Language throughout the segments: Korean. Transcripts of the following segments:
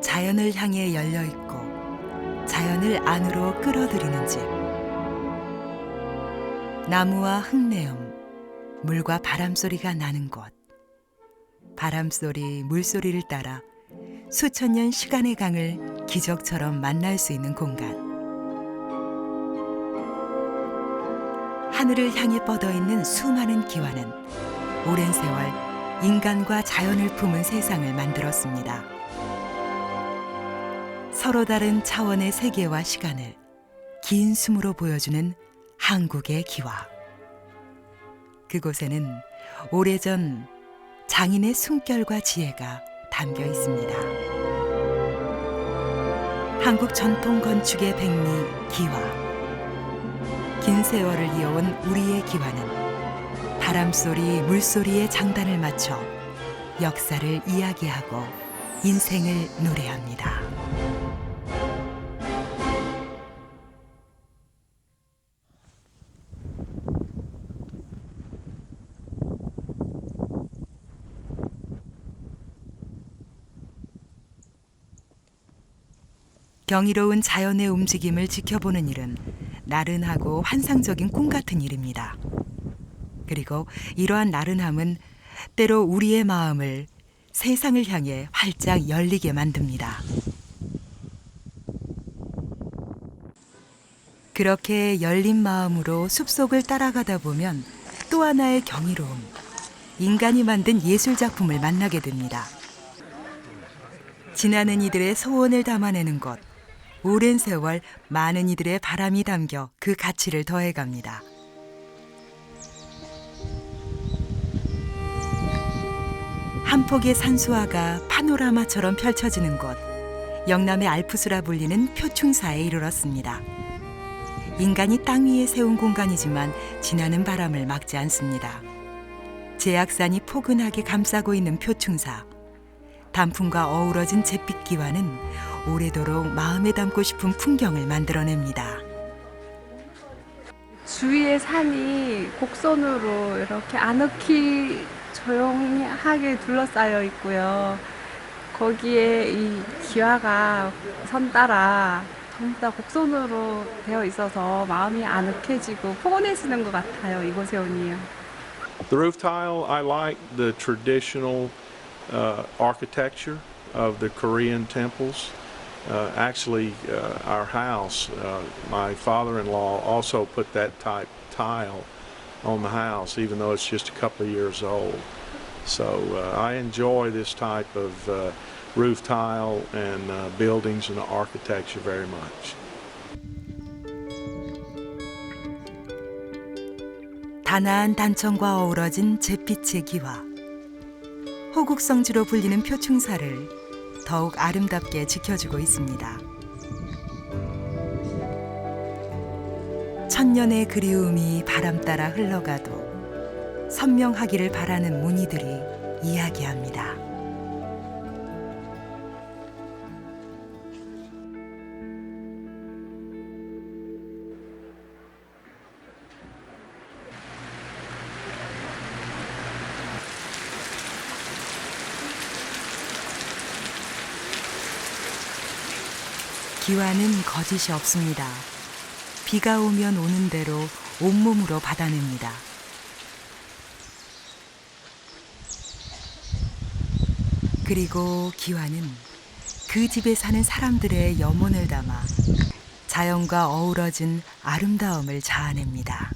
자연을 향해 열려 있고 자연을 안으로 끌어들이는 집. 나무와 흙내음, 물과 바람소리가 나는 곳. 바람소리, 물소리를 따라 수천 년 시간의 강을 기적처럼 만날 수 있는 공간. 하늘을 향해 뻗어있는 수많은 기와는 오랜 세월 인간과 자연을 품은 세상을 만들었습니다. 서로 다른 차원의 세계와 시간을 긴 숨으로 보여주는 한국의 기와. 그곳에는 오래전 장인의 숨결과 지혜가 담겨 있습니다. 한국 전통 건축의 백미 기와. 긴 세월을 이어온 우리의 기와는 바람소리, 물소리의 장단을 맞춰 역사를 이야기하고 인생을 노래합니다. 경이로운 자연의 움직임을 지켜보는 일은 나른하고 환상적인 꿈 같은 일입니다. 그리고 이러한 나른함은 때로 우리의 마음을 세상을 향해 활짝 열리게 만듭니다. 그렇게 열린 마음으로 숲속을 따라가다 보면 또 하나의 경이로움, 인간이 만든 예술작품을 만나게 됩니다. 지나는 이들의 소원을 담아내는 것, 오랜 세월 많은 이들의 바람이 담겨 그 가치를 더해갑니다. 한 폭의 산수화가 파노라마처럼 펼쳐지는 곳, 영남의 알프스라 불리는 표충사에 이르렀습니다. 인간이 땅 위에 세운 공간이지만 지나는 바람을 막지 않습니다. 제약산이 포근하게 감싸고 있는 표충사. 단풍과 어우러진 잿빛기와는 오래도록 마음에 담고 싶은 풍경을 만들어냅니다. 주위의 산이 곡선으로 이렇게 아늑히 조용하게 둘러싸여 있고요. 거기에 이 기와가 선 따라 전부 다 곡선으로 되어 있어서 마음이 아늑해지고 포근해지는 것 같아요. 이곳에 오니요. The roof tile, I like the traditional architecture of the Korean temples. Actually, our house, my father-in-law also put that type tile on the house, even though it's just a couple of years old. So I enjoy this type of roof tile and buildings and architecture very much. 단아한 단청과 어우러진 잿빛의 기와. 호국성지로 불리는 표충사를 더욱 아름답게 지켜주고 있습니다. 천년의 그리움이 바람 따라 흘러가도 선명하기를 바라는 무늬들이 이야기합니다. 기와는 거짓이 없습니다. 비가 오면 오는 대로 온몸으로 받아냅니다. 그리고 기와는 그 집에 사는 사람들의 염원을 담아 자연과 어우러진 아름다움을 자아냅니다.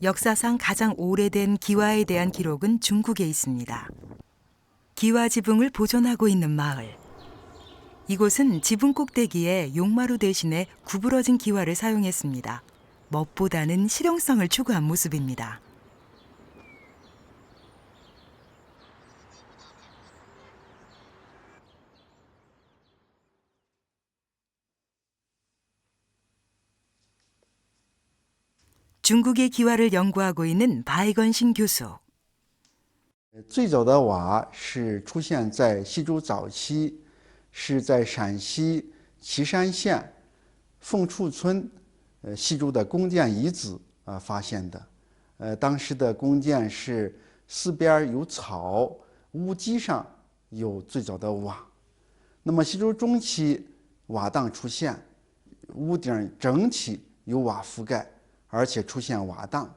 역사상 가장 오래된 기와에 대한 기록은 중국에 있습니다. 기와 지붕을 보존하고 있는 마을. 이곳은 지붕 꼭대기에 용마루 대신에 구부러진 기와를 사용했습니다. 멋보다는 실용성을 추구한 모습입니다. 중국의 기와를 연구하고 있는 바이건신 교수. 最早的瓦是出现在西周早期，是在陕西岐山县凤处村西周的宫殿遗址发现的。当时的宫殿是四边有草，屋基上有最早的瓦。那么西周中期瓦当出现，屋顶整体有瓦覆盖，而且出现瓦当，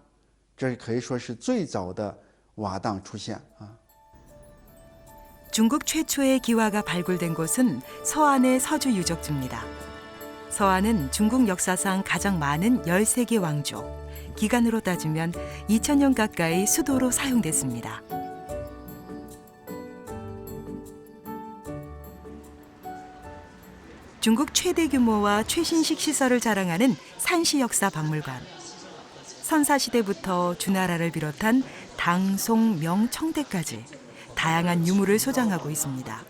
这可以说是最早的瓦当出现啊。 중국 최초의 기와가 발굴된 곳은 서안의 서주 유적지입니다. 서안은 중국 역사상 가장 많은 13개 왕조, 기간으로 따지면 2000년 가까이 수도로 사용됐습니다. 중국 최대 규모와 최신식 시설을 자랑하는 산시 역사 박물관. 선사시대부터 주나라를 비롯한 당, 송, 명, 청대까지 다양한 유물을 소장하고 있습니다.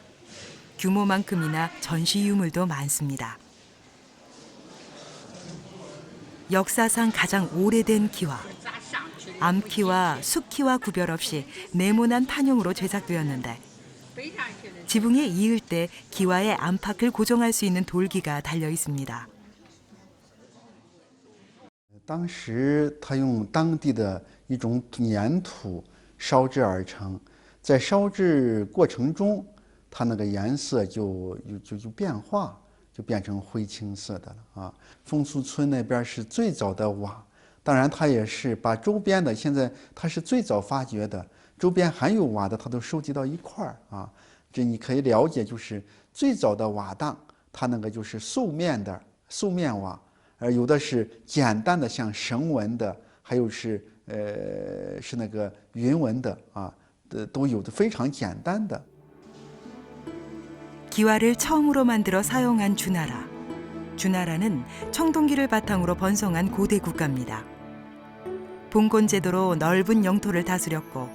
규모만큼이나 전시 유물도 많습니다. 역사상 가장 오래된 기와, 암키와 숫키와 구별 없이 네모난 판용으로 제작되었는데 지붕에 이을 때 기와의 안팎을 고정할 수 있는 돌기가 달려 있습니다. 当时他用当地的一种粘土烧制而成，在烧制过程中，它那个颜色就变化，就变成灰青色的了啊。风俗村那边是最早的瓦，当然它也是把周边的，现在它是最早发掘的，周边还有瓦的，它都收集到一块儿啊。这你可以了解，就是最早的瓦当，它那个就是素面的素面瓦。 有的是简单的，像绳纹的，还有是那个云纹的啊，都有的非常简单的。 기와를 처음으로 만들어 사용한 주나라. 주나라는 청동기를 바탕으로 번성한 고대 국가입니다. 봉건 제도로 넓은 영토를 다스렸고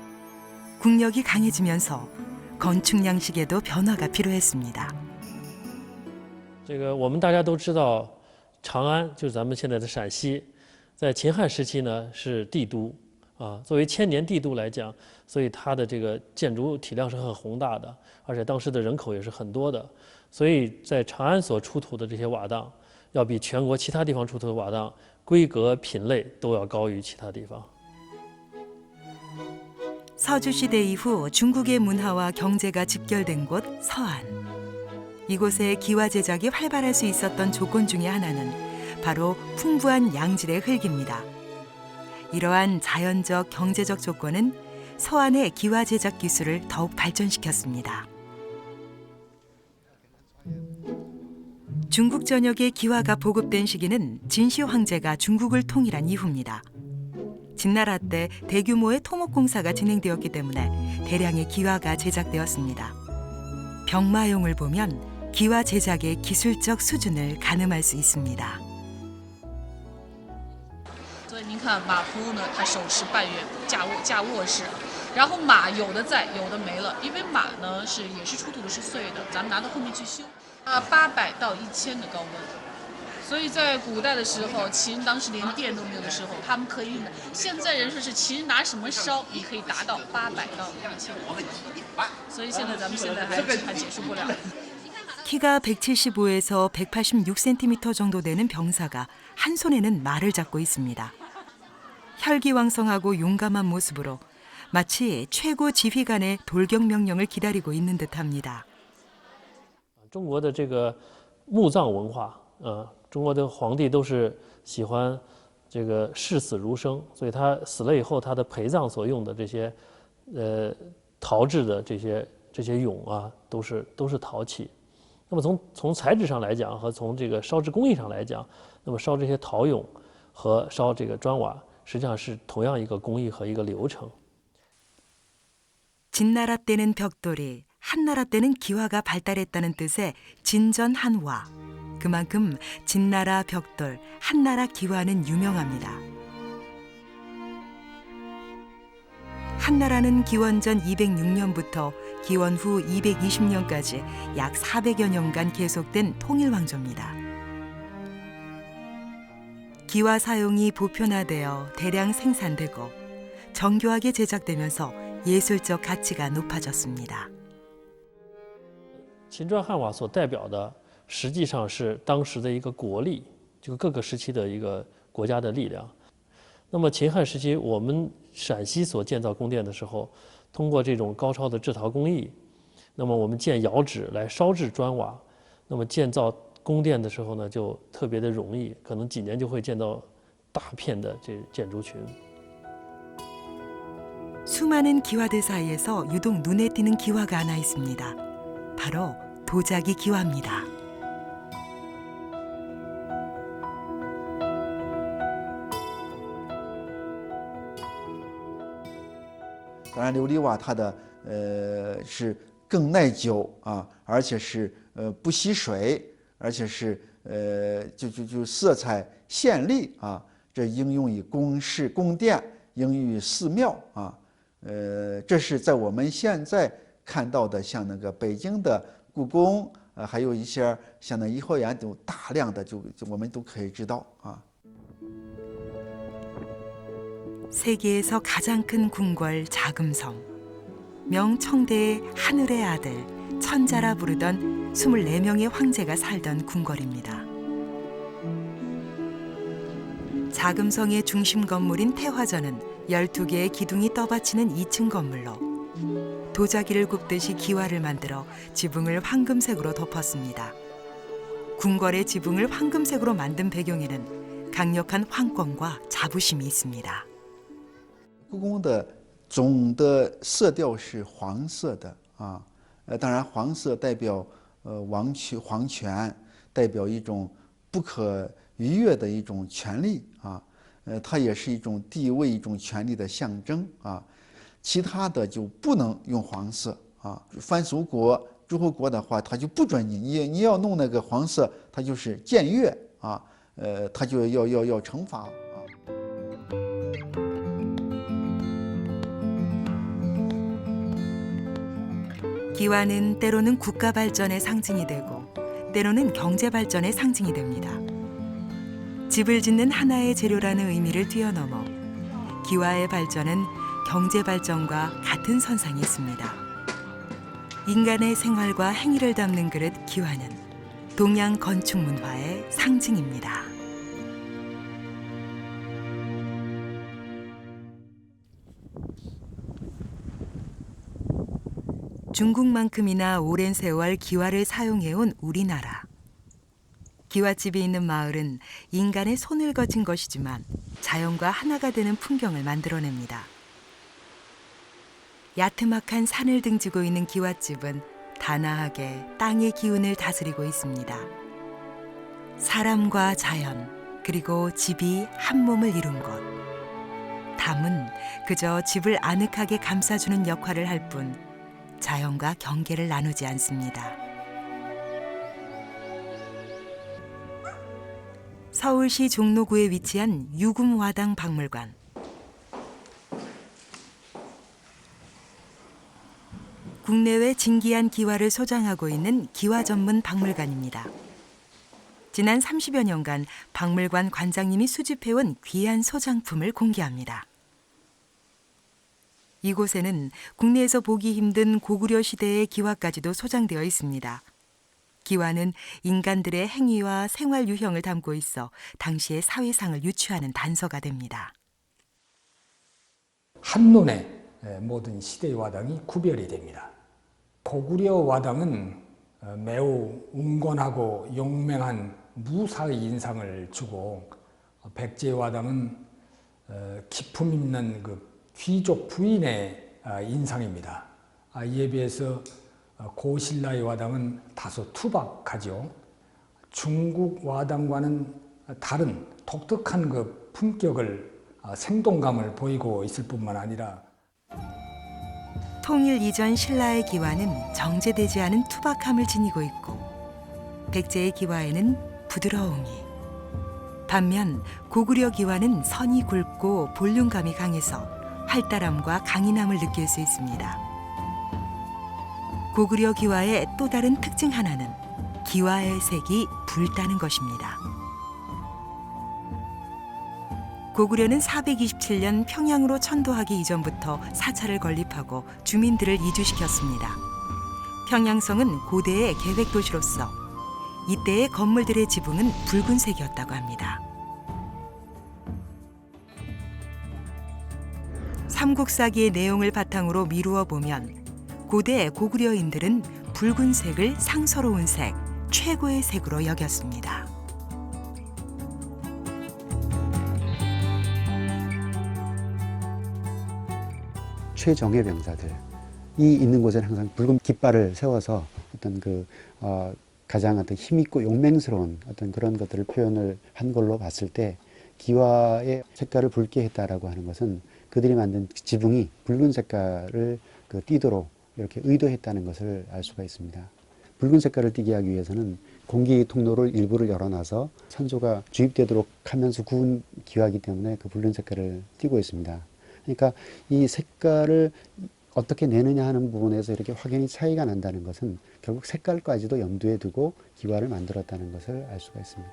국력이 강해지면서 건축 양식에도 변화가 필요했습니다. 这个我们大家都知道。 长安就是咱们现在的陕西，在秦汉时期呢是帝都，作为千年帝都来讲，所以它的这个建筑体量是很宏大的，而且当时的人口也是很多的，所以在长安所出土的这些瓦当，要比全国其他地方出土的瓦当规格品类都要高于其他地方。 서주시대 이후 중국의 문화와 경제가 직결된 곳 서안. 이곳에 기와 제작이 활발할 수 있었던 조건 중에 하나는 바로 풍부한 양질의 흙입니다. 이러한 자연적, 경제적 조건은 서안의 기와 제작 기술을 더욱 발전시켰습니다. 중국 전역에 기와가 보급된 시기는 진시 황제가 중국을 통일한 이후입니다. 진나라 때 대규모의 토목 공사가 진행되었기 때문에 대량의 기와가 제작되었습니다. 병마용을 보면 기와 제작의 기술적 수준을 가늠할 수 있습니다. 所以您看马夫呢，它手持半月驾卧式，然后马有的在，有的没了，因为马呢也是出土的是碎的，咱们拿到后面去修，800到1000的高温。 所以在古代的时候，秦人当时连电都没有的时候，他们可以，现在人说是秦人拿什么烧，你可以达到800到1000。所以现在咱们现在还解释不了。 키가 175에서 186cm 정도 되는 병사가 한 손에는 말을 잡고 있습니다. 혈기왕성하고 용감한 모습으로 마치 최고 지휘관의 돌격 명령을 기다리고 있는 듯합니다. 中国的这个墓葬文化，中国的皇帝都是喜欢这个视死如生，所以他死了以后，他的陪葬所用的这些陶制的这些俑啊，都是陶器。 那么从材质上来讲，和从这个烧制工艺上来讲，那么烧这些陶俑和烧这个砖瓦，实际上是同样一个工艺和一个流程。 진나라 때는 벽돌이, 한나라 때는 기와가 발달했다는 뜻의 진전한와. 그만큼 진나라 벽돌, 한나라 기와는 유명합니다. 한나라는 기원전 206년부터 기원 후 220년까지 약 400여 년간 계속된 통일왕조입니다. 기와 사용이 보편화되어 대량 생산되고 정교하게 제작되면서 예술적 가치가 높아졌습니다. 秦砖汉瓦所代表的，实际上是当时的一个国力，就各个时期的一个国家的力量。那么秦汉时期，我们陕西所建造宫殿的时候，通过这种高超的制陶工艺，那么我们建窑址来烧制砖瓦，那么建造宫殿的时候呢，就特别的容易，可能几年就会建到大片的这建筑群。 수많은 기와들 사이에서 유독 눈에 띄는 기와가 하나 있습니다. 바로 도자기 기와입니다.当然，琉璃瓦它的是更耐久啊，而且是不吸水，而且是就色彩鲜丽啊。这应用于宫室、宫殿，应用于寺庙啊。这是在我们现在看到的，像那个北京的故宫，还有一些像那颐和园，都大量的就我们都可以知道啊。 세계에서 가장 큰 궁궐 자금성. 명청대의 하늘의 아들, 천자라 부르던 24명의 황제가 살던 궁궐입니다. 자금성의 중심 건물인 태화전은 12개의 기둥이 떠받치는 2층 건물로 도자기를 굽듯이 기와를 만들어 지붕을 황금색으로 덮었습니다. 궁궐의 지붕을 황금색으로 만든 배경에는 강력한 황권과 자부심이 있습니다. 故宫的总的色调是黄色的啊，当然黄色代表皇权，代表一种不可逾越的一种权利啊，它也是一种地位、一种权力的象征啊。其他的就不能用黄色啊，藩属国、诸侯国的话，他就不准你要弄那个黄色，它就是僭越啊，他就要惩罚。 기와는 때로는 국가 발전의 상징이 되고 때로는 경제 발전의 상징이 됩니다. 집을 짓는 하나의 재료라는 의미를 뛰어넘어 기와의 발전은 경제 발전과 같은 선상에 있습니다. 인간의 생활과 행위를 담는 그릇 기와는 동양 건축 문화의 상징입니다. 중국만큼이나 오랜 세월 기와를 사용해온 우리나라. 기와집이 있는 마을은 인간의 손을 거친 것이지만 자연과 하나가 되는 풍경을 만들어냅니다. 야트막한 산을 등지고 있는 기와집은 단아하게 땅의 기운을 다스리고 있습니다. 사람과 자연, 그리고 집이 한 몸을 이룬 곳. 담은 그저 집을 아늑하게 감싸주는 역할을 할 뿐 자연과 경계를 나누지 않습니다. 서울시 종로구에 위치한 유금화당 박물관. 국내외 진귀한 기와를 소장하고 있는 기와 전문 박물관입니다. 지난 30여 년간 박물관 관장님이 수집해온 귀한 소장품을 공개합니다. 이곳에는 국내에서 보기 힘든 고구려 시대의 기와까지도 소장되어 있습니다. 기와는 인간들의 행위와 생활 유형을 담고 있어 당시의 사회상을 유추하는 단서가 됩니다. 한눈에 모든 시대의 와당이 구별이 됩니다. 고구려 와당은 매우 운건하고 용맹한 무사의 인상을 주고 백제 와당은 기품 있는 그 귀족 부인의 인상입니다. 이에 비해서 고신라의 와당은 다소 투박하죠. 중국 와당과는 다른 독특한 그 품격을 생동감을 보이고 있을 뿐만 아니라 통일 이전 신라의 기와는 정제되지 않은 투박함을 지니고 있고 백제의 기와에는 부드러움이, 반면 고구려 기와는 선이 굵고 볼륨감이 강해서 활달함과 강인함을 느낄 수 있습니다. 고구려 기와의 또 다른 특징 하나는 기와의 색이 붉다는 것입니다. 고구려는 427년 평양으로 천도하기 이전부터 사찰을 건립하고 주민들을 이주시켰습니다. 평양성은 고대의 계획 도시로서 이때의 건물들의 지붕은 붉은색이었다고 합니다. 삼국사기의 내용을 바탕으로 미루어 보면 고대 고구려인들은 붉은색을 상서로운 색, 최고의 색으로 여겼습니다. 최정예 병사들이 있는 곳에는 항상 붉은 깃발을 세워서 어떤 가장 어떤 힘있고 용맹스러운 어떤 그런 것들을 표현을 한 걸로 봤을 때 기와의 색깔을 붉게 했다라고 하는 것은 그들이 만든 지붕이 붉은 색깔을 띠도록 이렇게 의도했다는 것을 알 수가 있습니다. 붉은 색깔을 띠게 하기 위해서는 공기 통로를 일부를 열어놔서 산소가 주입되도록 하면서 구운 기와이기 때문에 그 붉은 색깔을 띠고 있습니다. 그러니까 이 색깔을 어떻게 내느냐 하는 부분에서 이렇게 확연히 차이가 난다는 것은 결국 색깔까지도 염두에 두고 기와를 만들었다는 것을 알 수가 있습니다.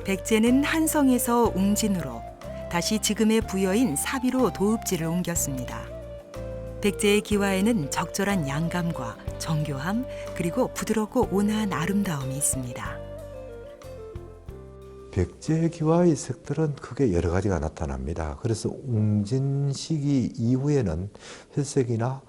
백제는 한성에서 웅진으로 다시 지금의 부여인 사비로 도읍지를 옮겼습니다. 백제의 기와에는 적절한 양감과 정교함 그리고 부드럽고 온화한 아름다움이 있습니다. 백제 기와의 색들은 크게 여러 가지가 나타납니다. 그래서 웅진 시기 이후에는 회색이나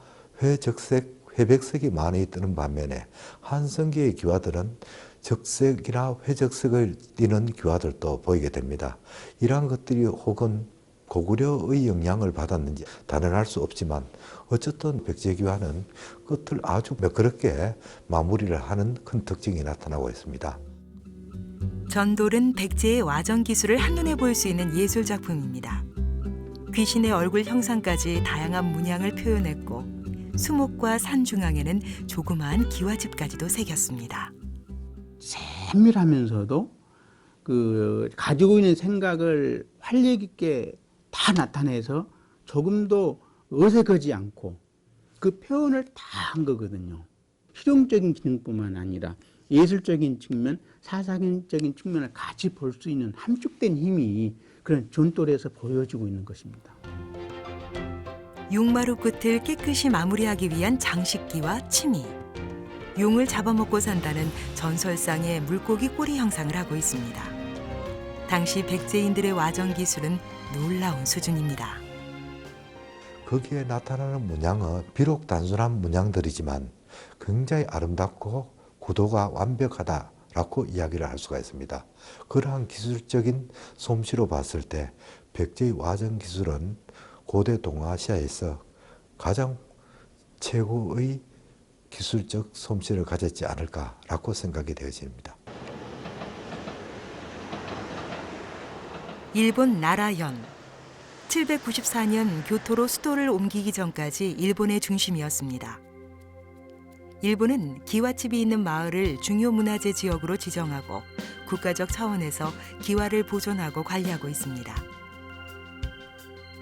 회적색, 회백색이 많이 뜨는 반면에 한성기의 기와들은 적색이나 회적색을 띠는 기와들도 보이게 됩니다. 이러한 것들이 혹은 고구려의 영향을 받았는지 단언할 수 없지만 어쨌든 백제 기와는 끝을 아주 매끄럽게 마무리를 하는 큰 특징이 나타나고 있습니다. 전돌은 백제의 와정 기술을 한눈에 볼 수 있는 예술 작품입니다. 귀신의 얼굴 형상까지 다양한 문양을 표현했고 수목과 산 중앙에는 조그마한 기와집까지도 새겼습니다. 세밀하면서도 가지고 있는 생각을 활력 있게 다 나타내서 조금도 어색하지 않고 그 표현을 다 한 거거든요. 실용적인 기능뿐만 아니라 예술적인 측면, 사상적인 측면을 같이 볼 수 있는 함축된 힘이 그런 전돌에서 보여지고 있는 것입니다. 용마루 끝을 깨끗이 마무리하기 위한 장식기와 치미. 용을 잡아먹고 산다는 전설상의 물고기 꼬리 형상을 하고 있습니다. 당시 백제인들의 와정 기술은 놀라운 수준입니다. 거기에 나타나는 문양은 비록 단순한 문양들이지만 굉장히 아름답고 구도가 완벽하다라고 이야기를 할 수가 있습니다. 그러한 기술적인 솜씨로 봤을 때 백제의 와정 기술은 고대 동아시아에서 가장 최고의 기술적 솜씨를 가졌지 않을까라고 생각이 되어집니다. 일본 나라현. 794년 교토로 수도를 옮기기 전까지 일본의 중심이었습니다. 일본은 기와집이 있는 마을을 중요 문화재 지역으로 지정하고 국가적 차원에서 기와를 보존하고 관리하고 있습니다.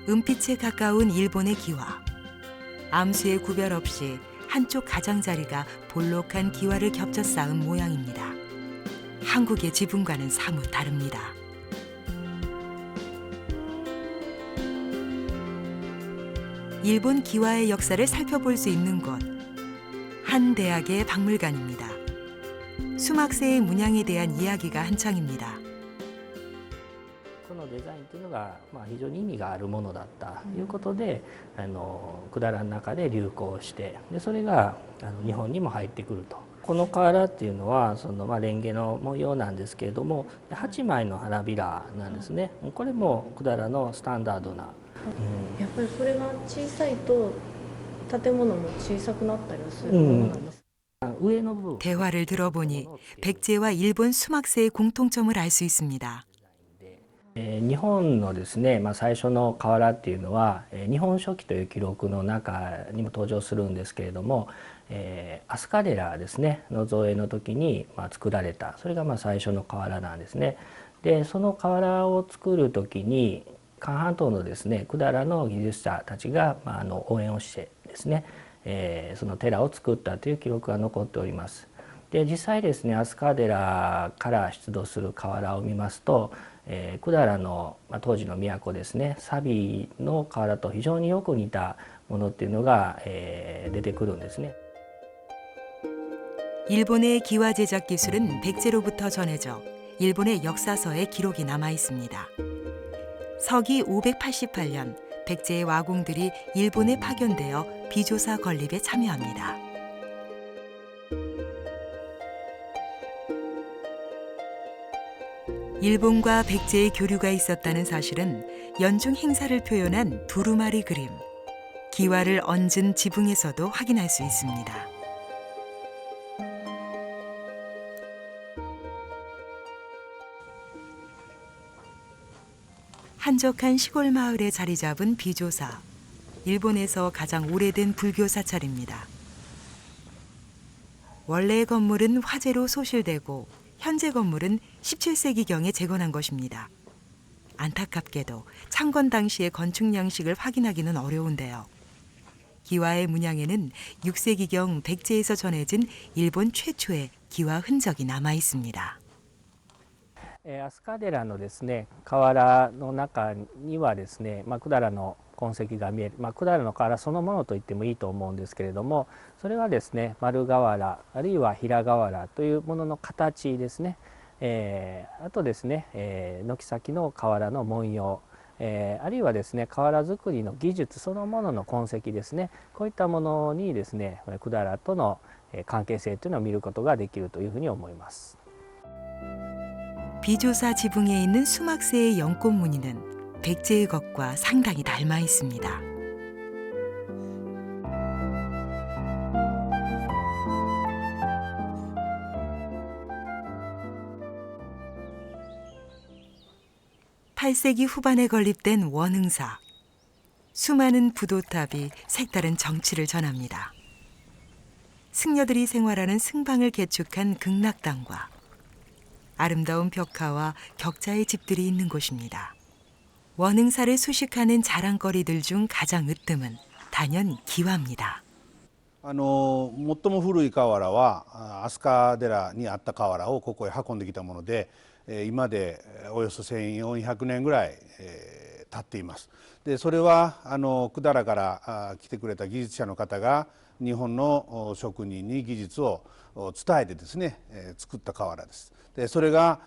은빛에 가까운 일본의 기와. 암수의 구별 없이 한쪽 가장자리가 볼록한 기와를 겹쳐 쌓은 모양입니다. 한국의 지붕과는 사뭇 다릅니다. 일본 기와의 역사를 살펴볼 수 있는 곳. 한 대학의 박물관입니다. 수막새의 문양에 대한 이야기가 한창입니다. このデザインというのが非常に意味があるものだったということで、百済の中で流行して、でそれが日本にも入ってくると。この瓦っていうのはレンゲの模様なんですけれども、8枚の花びらなんですね。これも百済のスタンダードな。やっぱりそれが小さいと建物も小さくなったりするものなんです。 대화를 들어보니 백제와 일본 수막새의 공통점을 알 수 있습니다. 日本のですね、最初の瓦っていうのは日本書紀という記録の中にも登場するんですけれども、飛鳥寺ですねの造営の時に作られた、それが最初の瓦なんですね。でその瓦を作る時に韓半島のですね百済の技術者たちが応援をしてですね、その寺を作ったという記録が残っております。で実際ですね飛鳥寺から出土する瓦を見ますと、百済の当時の都ですね錆の瓦と非常によく似たものっていうのが出てくるんですね。 일본의 기와 제작 기술은 백제로부터 전해져 일본의 역사서에 기록이 남아 있습니다. 서기 588년 백제의 와공들이 일본에 파견되어 비조사 건립에 참여합니다. 일본과 백제의 교류가 있었다는 사실은 연중 행사를 표현한 두루마리 그림, 기와를 얹은 지붕에서도 확인할 수 있습니다. 한적한 시골 마을에 자리 잡은 비조사, 일본에서 가장 오래된 불교 사찰입니다. 원래의 건물은 화재로 소실되고 현재 건물은 17세기경에 재건한 것입니다. 안타깝게도 창건 당시의 건축 양식을 확인하기는 어려운데요. 기와의 문양에는 6세기경 백제에서 전해진 일본 최초의 기와 흔적이 남아 있습니다. 飛鳥寺のですね河原の中にはですね、百済の痕跡が見える、百済の河原そのものと言ってもいいと思うんですけれども、それはですね丸瓦あるいは平瓦というものの形ですね、あとですね、軒先の瓦の文様、あるいはですね瓦作りの技術そのものの痕跡ですね、こういったものにですね百済との関係性というのを見ることができるというふうに思います。 비조사 지붕에 있는 수막새의 연꽃 무늬는 백제의 것과 상당히 닮아 있습니다. (8세기) 후반에 건립된 원흥사. 수많은 부도탑이 색다른 정취를 전합니다. 승려들이 생활하는 승방을 개축한 극락당과 아름다운 벽화와 격자의 집들이 있는 곳입니다. 원흥사를 수식하는 자랑거리들 중 가장 으뜸은 단연 기와입니다. 最も古い瓦は飛鳥寺にあった瓦をここへ運んできたもので、今でおよそ1400年ぐらい経っています。でそれは百済から来てくれた技術者の方が日本の職人に技術を伝えてですね作った瓦です。でそれが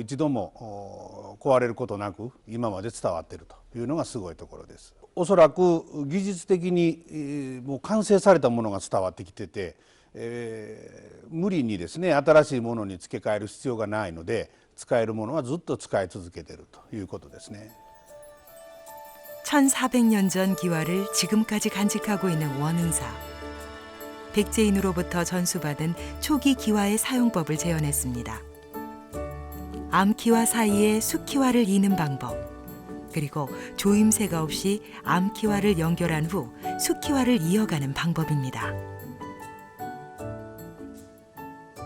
一度も壊れることなく今まで伝わっているというのがすごいところです。おそらく技術的にもう完成されたものが伝わってきてて、無理にですね新しいものに付け替える必要がないので使えるものはずっと使い続けているということですね。 1400년 전 기와를 지금까지 간직하고 있는 원흥사. 백제인으로부터 전수받은 초기 기와의 사용법을 재현했습니다. 암기와 사이에 숫기와를 이는 방법, 그리고 조임새가 없이 암기와를 연결한 후 숫기와를 이어가는 방법입니다.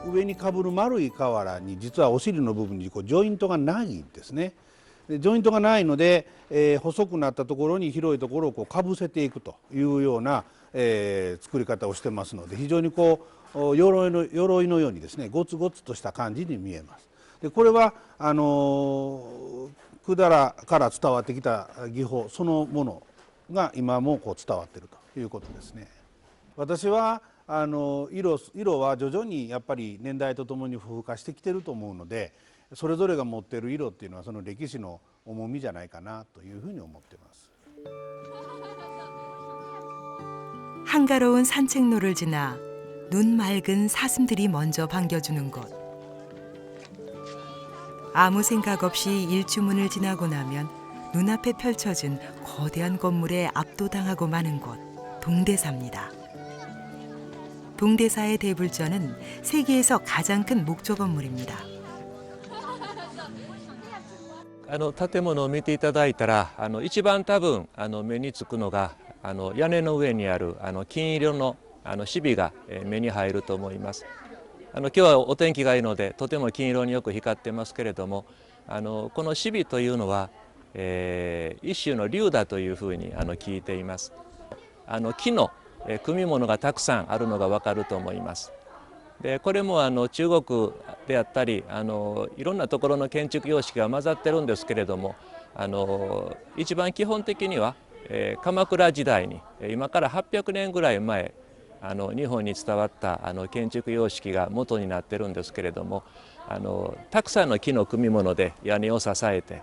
上にかぶる丸い瓦に実はお尻の部分にジョイントがないんですね。でジョイントがないので、細くなったところに広いところをかぶせていくというような、作り方をしてますので、非常に鎧のようにですねゴツゴツとした感じに見えます。でこれは百済から伝わってきた技法そのものが今も伝わっているということですね。私は色は徐々にやっぱり年代とともに風化してきてると思うので、それぞれが持っている色っていうのはその歴史の重みじゃないかなというふうに思っています。 한가로운 산책로를 지나 눈 맑은 사슴들이 먼저 반겨주는 곳. 아무 생각 없이 일주문을 지나고 나면 눈앞에 펼쳐진 거대한 건물에 압도당하고 마는 곳, 동대사입니다. 동대사의 대불전은 세계에서 가장 큰 목조 건물입니다. 建物を見ていただいたら一番多分目につくのが屋根の上にある金色のシビが目に入ると思います。今日はお天気がいいのでとても金色によく光ってますけれども、このシビというのは、一種の竜だというふうに聞いています。木の組物がたくさんあるのがわかると思います。でこれも中国であったりいろんなところの建築様式が混ざってるんですけれども、一番基本的には鎌倉時代に今から800年ぐらい前日本に伝わった建築様式が元になってるんですけれども、たくさんの木の組み物で屋根を支えて。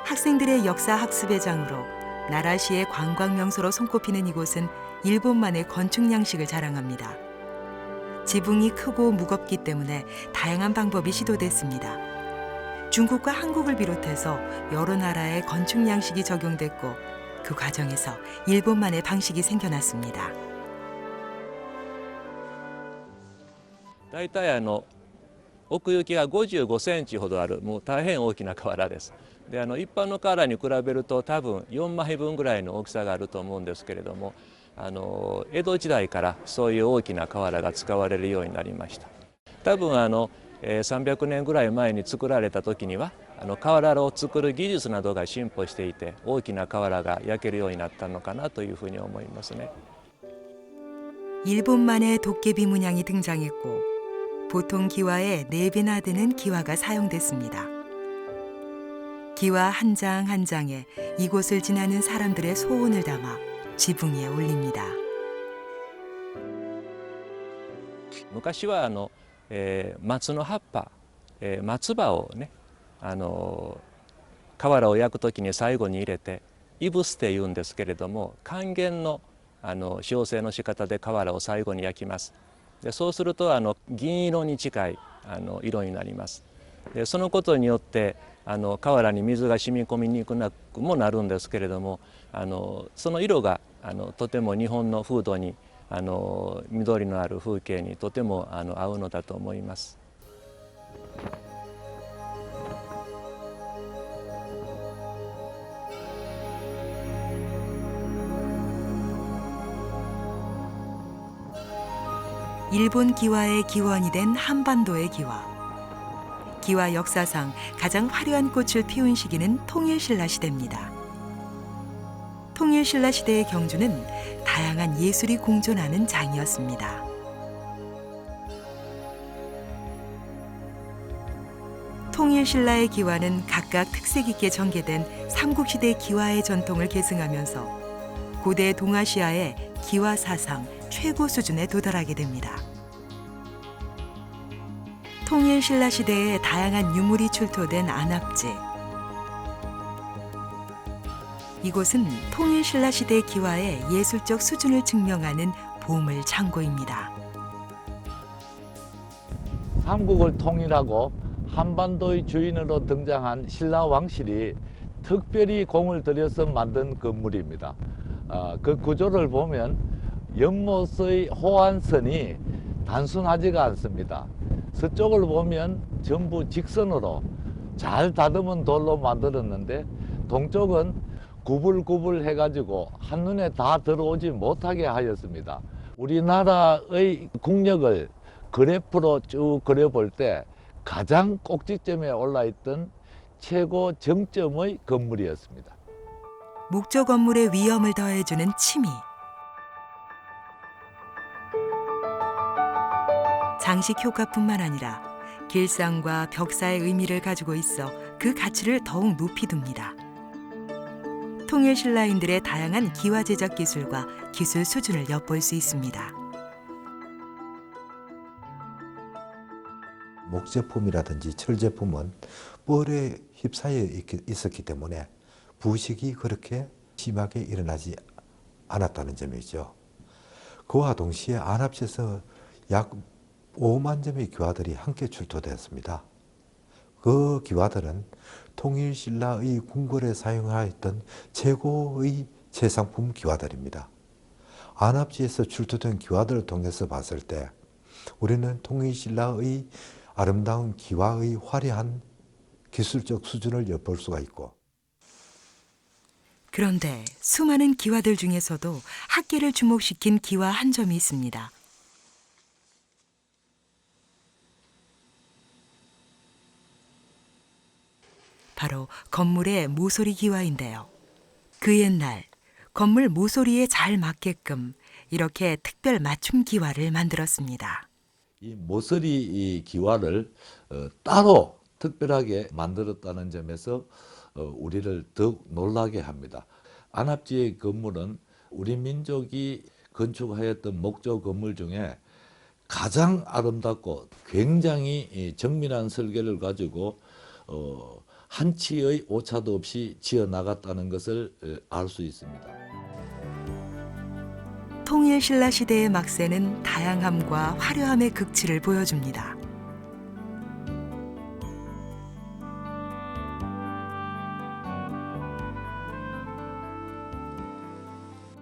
학생들의 역사 학습의 장으로 나라시의 관광 명소로 손꼽히는 이곳은 일본만의 건축 양식을 자랑합니다. 지붕이 크고 무겁기 때문에 다양한 방법이 시도됐습니다. 중국과 한국을 비롯해서 여러 나라의 건축 양식이 적용됐고 그 과정에서 일본만의 방식이 생겨났습니다. だいたい奥行きが55センチほどあるもう大変大きな瓦です。で一般の瓦に比べると多分4枚分ぐらいの大きさがあると思うんですけれども、江戸時代からそういう大きな瓦が使われるようになりました。多分300年ぐらい前に作られた時には瓦を作る技術などが進歩していて大きな瓦が焼けるようになったのかなというふうに思いますね。 일본만의 도깨비 문양이 등장했고 보통 기와의 4배나 되는 기와가 사용됐습니다. 기와 한 장 한 장에 이곳을 지나는 사람들의 소원을 담아 지붕 위에 올립니다. 昔は松の葉っぱ、松葉をね瓦を焼く時に最後に入れていぶすっていうんですけれども、還元の焼成の仕方で瓦を最後に焼きます。でそうすると銀色に近い色になります。でそのことによって瓦に水が染み込みにくくもなるんですけれども、その色がとても日本の風土に緑のある風景にとても合うのだと思います。 일본 기와의 기원이 된 한반도의 기와. 기와 역사상 가장 화려한 꽃을 피운 시기는 통일신라 시대입니다. 통일신라 시대의 경주는 다양한 예술이 공존하는 장이었습니다. 통일신라의 기와는 각각 특색 있게 전개된 삼국시대 기와의 전통을 계승하면서 고대 동아시아의 기와 사상 최고 수준에 도달하게 됩니다. 통일신라 시대에 다양한 유물이 출토된 안압지. 이곳은 통일신라 시대 기와의 예술적 수준을 증명하는 보물 창고입니다. 삼국을 통일하고 한반도의 주인으로 등장한 신라 왕실이 특별히 공을 들여서 만든 건물입니다. 그 구조를 보면 연못의 호안선이 단순하지가 않습니다. 서쪽을 보면 전부 직선으로 잘 다듬은 돌로 만들었는데 동쪽은 구불구불 해가지고 한눈에 다 들어오지 못하게 하였습니다. 우리나라의 국력을 그래프로 쭉 그려볼 때 가장 꼭지점에 올라있던 최고 정점의 건물이었습니다. 목조 건물의 위엄을 더해주는 치미. 장식 효과뿐만 아니라 길상과 벽사의 의미를 가지고 있어 그 가치를 더욱 높이 둡니다. 통일신라인들의 다양한 기와 제작 기술과 기술 수준을 엿볼 수 있습니다. 목제품이라든지 철제품은 뻘에 휩싸여 있었기 때문에 부식이 그렇게 심하게 일어나지 않았다는 점이죠. 그와 동시에 안압지에서 약 5만 점의 기와들이 함께 출토되었습니다. 그 기와들은 통일신라의 궁궐에 사용하였던 최고의 최상품 기와들입니다. 안압지에서 출토된 기와들을 통해서 봤을 때 우리는 통일신라의 아름다운 기와의 화려한 기술적 수준을 엿볼 수가 있고, 그런데 수많은 기와들 중에서도 학계를 주목시킨 기와 한 점이 있습니다. 바로 건물의 모서리 기와인데요. 그 옛날 건물 모서리에 잘 맞게끔 이렇게 특별 맞춤 기와를 만들었습니다. 이 모서리 기와를 따로 특별하게 만들었다는 점에서 우리를 더욱 놀라게 합니다. 안압지의 건물은 우리 민족이 건축하였던 목조 건물 중에 가장 아름답고 굉장히 정밀한 설계를 가지고 한치의 오차도 없이 지어 나갔다는 것을 알 수 있습니다. 통일 신라 시대의 막세는 다양함과 화려함의 극치를 보여줍니다.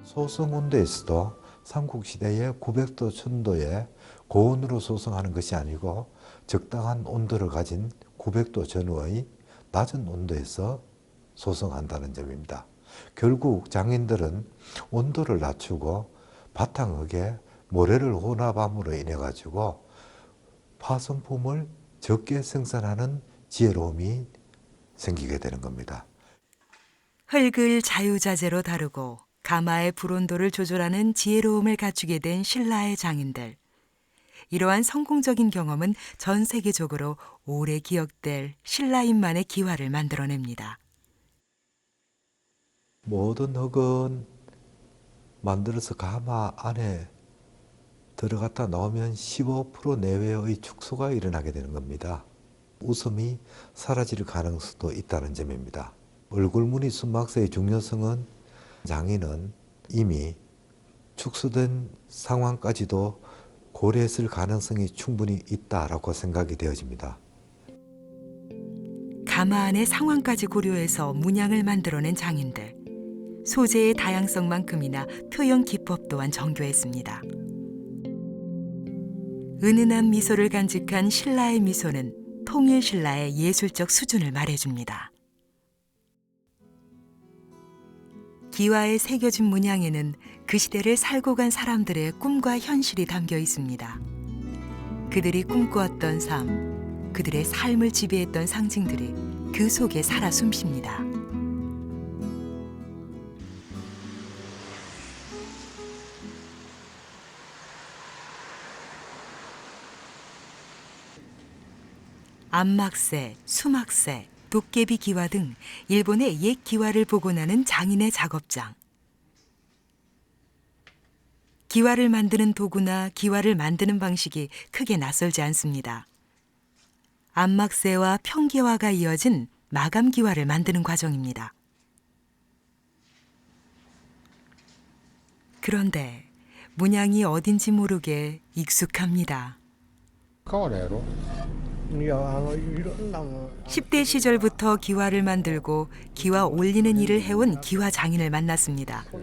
소성온도에서도 삼국시대의 900도, 1000도에 고온으로 소성하는 것이 아니고 적당한 온도를 가진 900도 전후의 낮은 온도에서 소성한다는 점입니다. 결국 장인들은 온도를 낮추고 바탕흙에 모래를 혼합함으로 인해 가지고 파손품을 적게 생산하는 지혜로움이 생기게 되는 겁니다. 흙을 자유자재로 다루고 가마의 불온도를 조절하는 지혜로움을 갖추게 된 신라의 장인들. 이러한 성공적인 경험은 전 세계적으로 오래 기억될 신라인만의 기와를 만들어냅니다. 모든 흙은 만들어서 가마 안에 들어갔다 나오면 15% 내외의 축소가 일어나게 되는 겁니다. 웃음이 사라질 가능성도 있다는 점입니다. 얼굴무늬 순막세의 중요성은 장인은 이미 축소된 상황까지도 고려했을 가능성이 충분히 있다라고 생각이 되어집니다. 가마 안의 상황까지 고려해서 문양을 만들어낸 장인들. 소재의 다양성만큼이나 표현 기법 또한 정교했습니다. 은은한 미소를 간직한 신라의 미소는 통일 신라의 예술적 수준을 말해줍니다. 기와에 새겨진 문양에는 그 시대를 살고 간 사람들의 꿈과 현실이 담겨 있습니다. 그들이 꿈꾸었던 삶, 그들의 삶을 지배했던 상징들이 그 속에 살아 숨쉽니다. 안막새, 수막새, 도깨비 기와 등 일본의 옛 기와를 복원하는 장인의 작업장. 기와를 만드는 도구나 기와를 만드는 방식이 크게 낯설지 않습니다. 안막새와 평기와가 이어진 마감 기와를 만드는 과정입니다. 그런데 문양이 어딘지 모르게 익숙합니다. 10대 시절부터 기와를 만들고 기와 올리는 일을 해온 기와 장인을 만났습니다. こ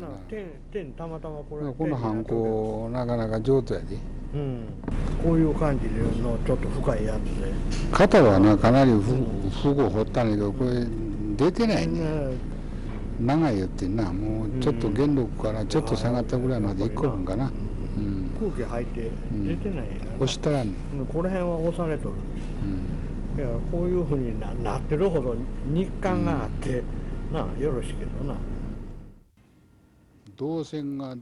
のハンコなかなか上手やで。こういう感じのちょっと深いやつで。肩はなかなり深く掘ったんだけどこれ出てないね。長いよってなもうちょっと元禄からちょっと下がったぐらいまで1個分かな。空気入って出てない。押したらこの辺は押されとる。いやこういうふうになってるほど日韓があってなよろしいけどな。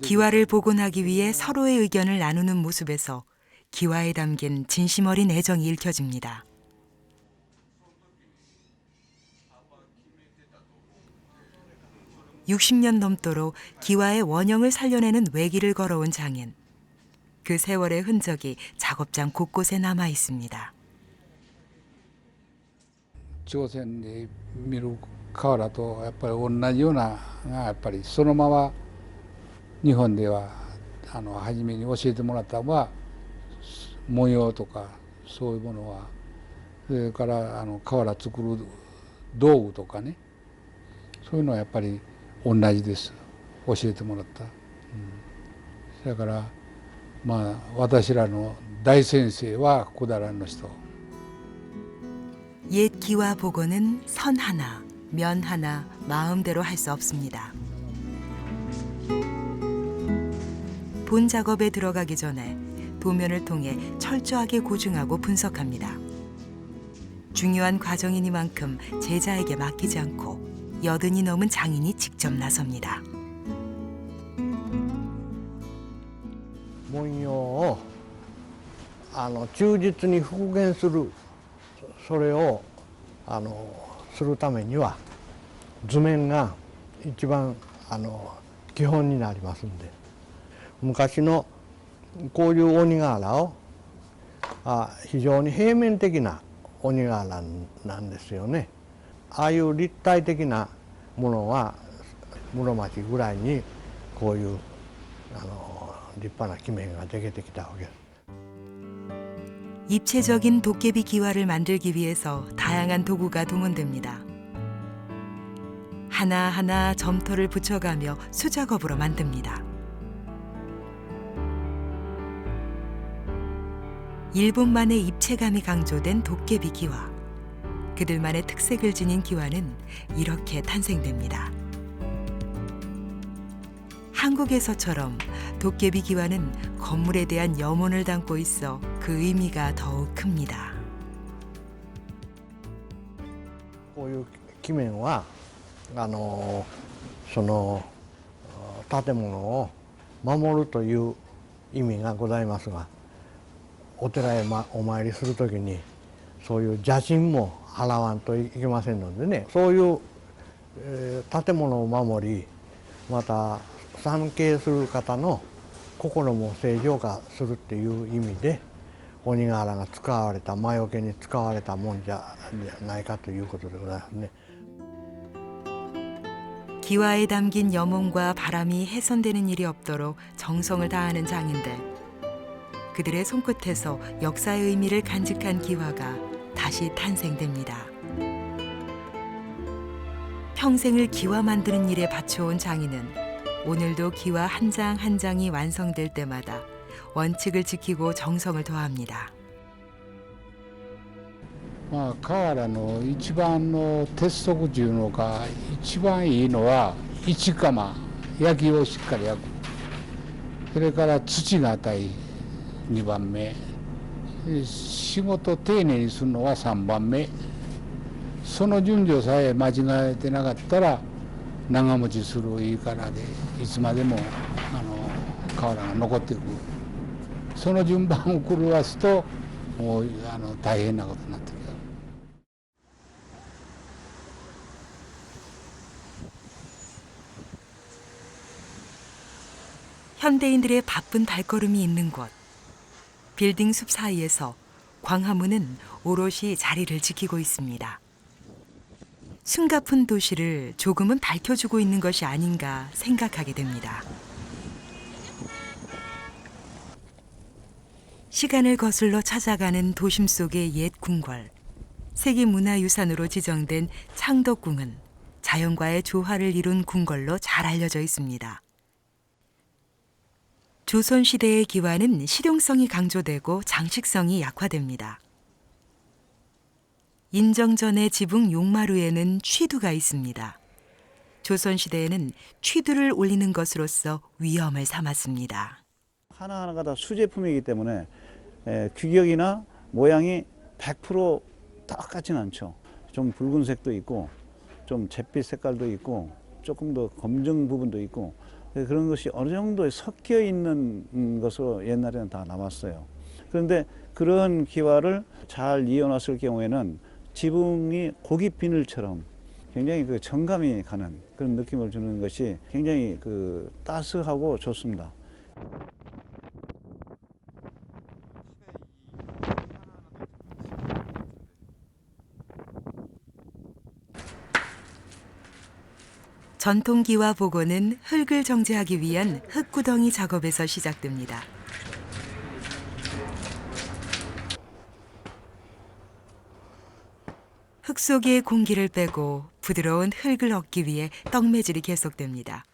기와를 복원하기 위해 서로의 의견을 나누는 모습에서 기와에 담긴 진심 어린 애정이 읽혀집니다. (60년) 넘도록 기와의 원형을 살려내는 외길을 걸어온 장인. 그 세월의 흔적이 작업장 곳곳에 남아 있습니다. 朝鮮で見る瓦とやっぱり同じようなやっぱりそのまま日本では初めに教えてもらったのは模様とかそういうものはそれから瓦作る道具とかねそういうのはやっぱり同じです教えてもらった、だからまあ私らの大先生は小平の人 옛 기와 복원은 선 하나, 면 하나 마음대로 할 수 없습니다. 본 작업에 들어가기 전에 도면을 통해 철저하게 고증하고 분석합니다. 중요한 과정이니만큼 제자에게 맡기지 않고 80이 넘은 장인이 직접 나섭니다. 文様を忠実に復元するそれをするためには図面が一番基本になりますんで、昔のこういう鬼瓦を非常に平面的な鬼瓦なんですよね。ああいう立体的なものは室町ぐらいにこういう立派な器面ができてきたわけです。 입체적인 도깨비 기와를 만들기 위해서 다양한 도구가 동원됩니다. 하나하나 점토를 붙여가며 수작업으로 만듭니다. 일본만의 입체감이 강조된 도깨비 기와. 그들만의 특색을 지닌 기와는 이렇게 탄생됩니다. 한국에서처럼 도깨비 기와는 건물에 대한 염원을 담고 있어 그 의미가 더욱 큽니다. こういう器面はその建物を守るという意味がございますが、お寺へお参りするときにそういう邪神も払わんといけませんのでね、そういう、建物を守り、また参詣する方の心も正常化するっていう意味で鬼瓦が使われた、魔除けに使われたもんじゃないかということでございますね。 기와에 담긴 염원과 바람이 훼손되는 일이 없도록 정성을 다하는 장인들. 그들의 손끝에서 역사의 의미를 간직한 기와가 다시 탄생됩니다. 평생을 기와 만드는 일에 바쳐온 장인은 오늘도 기와 한 장 한 장이 완성될 때마다 원칙을 지키고 정성을 더합니다. まあ瓦の一番の鉄則というのか、一番いいのは一釜、焼きをしっかり焼く、それから土がたい2番目、仕事丁寧にするのは3番目、その順序さえ間違えてなかったら長持ちするいいからで、いつまでも瓦が残ってくる。その順番を狂わすともう大変なことになってくる。 현대인들의 바쁜 발걸음이 있는 곳. 빌딩 숲 사이에서 광화문은 오롯이 자리를 지키고 있습니다. 숨가쁜 도시를 조금은 밝혀주고 있는 것이 아닌가 생각하게 됩니다. 시간을 거슬러 찾아가는 도심 속의 옛 궁궐. 세계문화유산으로 지정된 창덕궁은 자연과의 조화를 이룬 궁궐로 잘 알려져 있습니다. 조선시대의 기와는 실용성이 강조되고 장식성이 약화됩니다. 인정전의 지붕 용마루에는 취두가 있습니다. 조선시대에는 취두를 올리는 것으로서 위험을 삼았습니다. 하나하나가 다 수제품이기 때문에 규격이나 모양이 100% 똑같지는 않죠. 좀 붉은색도 있고 좀 잿빛 색깔도 있고 조금 더 검정 부분도 있고 그런 것이 어느 정도 섞여 있는 것으로 옛날에는 다 남았어요. 그런데 그런 기와를 잘 이어놨을 경우에는 지붕이 고기 비늘처럼 굉장히 그 정감이 가는 그런 느낌을 주는 것이 굉장히 그 따스하고 좋습니다. 전통기와 복원은 흙을 정제하기 위한 흙구덩이 작업에서 시작됩니다. 흙 속의 공기를 빼고 부드러운 흙을 얻기 위해 떡매질이 계속됩니다.